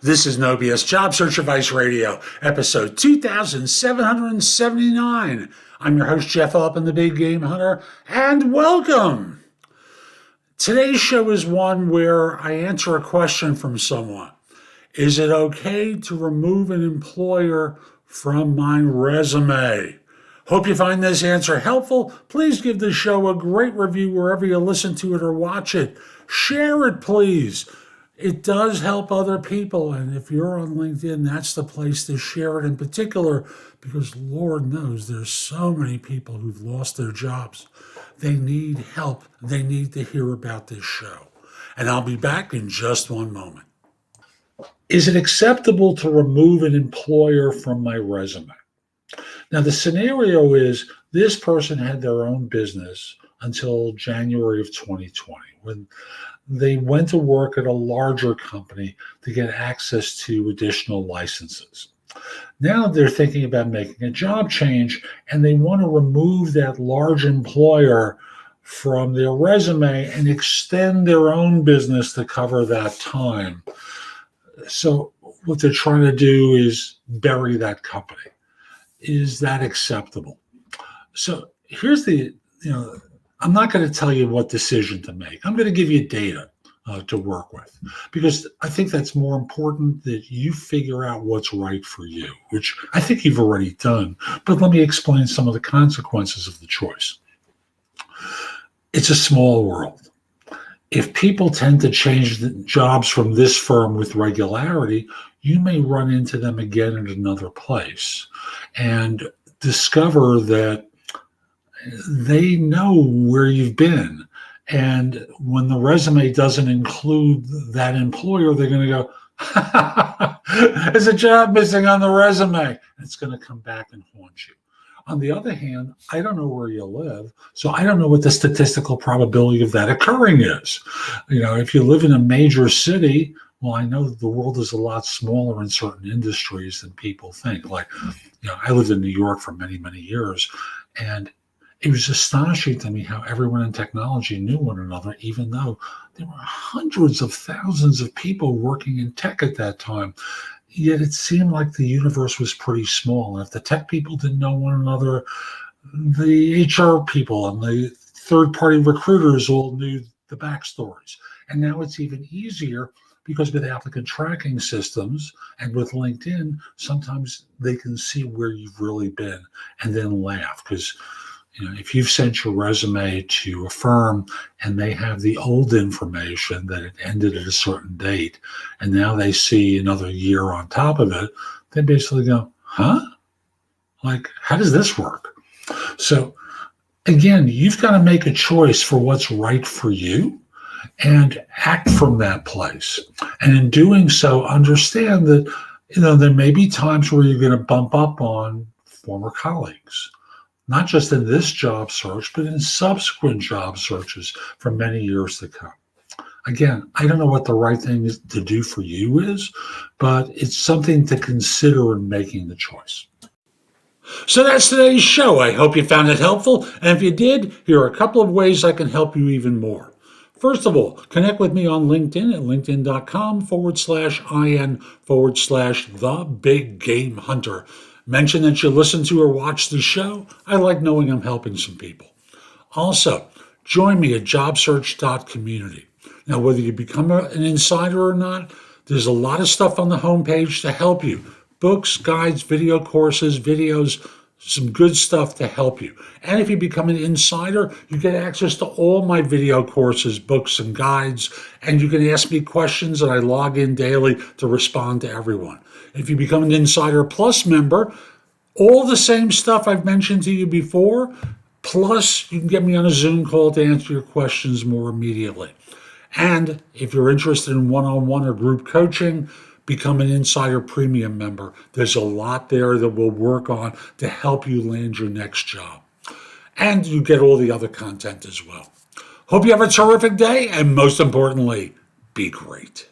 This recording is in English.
This is No BS Job Search Advice Radio, episode 2779. I'm your host, Jeff Phillip, and the Big Game Hunter, and welcome. Today's show is one where I answer a question from someone. Is it okay to remove an employer from my resume? Hope you find this answer helpful. Please give the show a great review wherever you listen to it or watch it. Share it, please. It does help other people, and if you're on LinkedIn, that's the place to share it in particular, because Lord knows there's so many people who've lost their jobs. They need help. They need to hear about this show. And I'll be back in just one moment. Is it acceptable to remove an employer from my resume? Now, the scenario is this person had their own business until January of 2020, when they went to work at a larger company to get access to additional licenses. Now they're thinking about making a job change, and they want to remove that large employer from their resume and extend their own business to cover that time. So what they're trying to do is bury that company. Is that acceptable? So here's I'm not going to tell you what decision to make. I'm going to give you data to work with, because I think that's more important that you figure out what's right for you, which I think you've already done. But let me explain some of the consequences of the choice. It's a small world. If people tend to change the jobs from this firm with regularity, you may run into them again in another place and discover that they know where you've been. And when the resume doesn't include that employer, they're going to go, there's a job missing on the resume. It's going to come back and haunt you. On the other hand, I don't know where you live, so I don't know what the statistical probability of that occurring is. If you live in a major city, well, I know that the world is a lot smaller in certain industries than people think. I lived in New York for many, many years, and it was astonishing to me how everyone in technology knew one another, even though there were hundreds of thousands of people working in tech at that time. Yet it seemed like the universe was pretty small. And if the tech people didn't know one another, the HR people and the third-party recruiters all knew the backstories. And now it's even easier, because with applicant tracking systems and with LinkedIn, sometimes they can see where you've really been and then laugh. Because if you've sent your resume to a firm and they have the old information that it ended at a certain date, and now they see another year on top of it, they basically go, huh? How does this work? So again, you've got to make a choice for what's right for you and act from that place. And in doing so, understand that, there may be times where you're going to bump up on former colleagues. Not just in this job search, but in subsequent job searches for many years to come. Again, I don't know what the right thing is to do for you is, but it's something to consider in making the choice. So that's today's show. I hope you found it helpful. And if you did, here are a couple of ways I can help you even more. First of all, connect with me on LinkedIn at linkedin.com/IN/The Big Game Hunter. Mention that you listen to or watch the show. I like knowing I'm helping some people. Also, join me at jobsearch.community. Now, whether you become an insider or not, there's a lot of stuff on the homepage to help you. Books, guides, video courses, videos, some good stuff to help you. And if you become an insider, you get access to all my video courses, books, and guides, and you can ask me questions, and I log in daily to respond to everyone. If you become an Insider Plus member, all the same stuff I've mentioned to you before, plus you can get me on a Zoom call to answer your questions more immediately. And if you're interested in one-on-one or group coaching, become an Insider Premium member. There's a lot there that we'll work on to help you land your next job. And you get all the other content as well. Hope you have a terrific day, and most importantly, be great.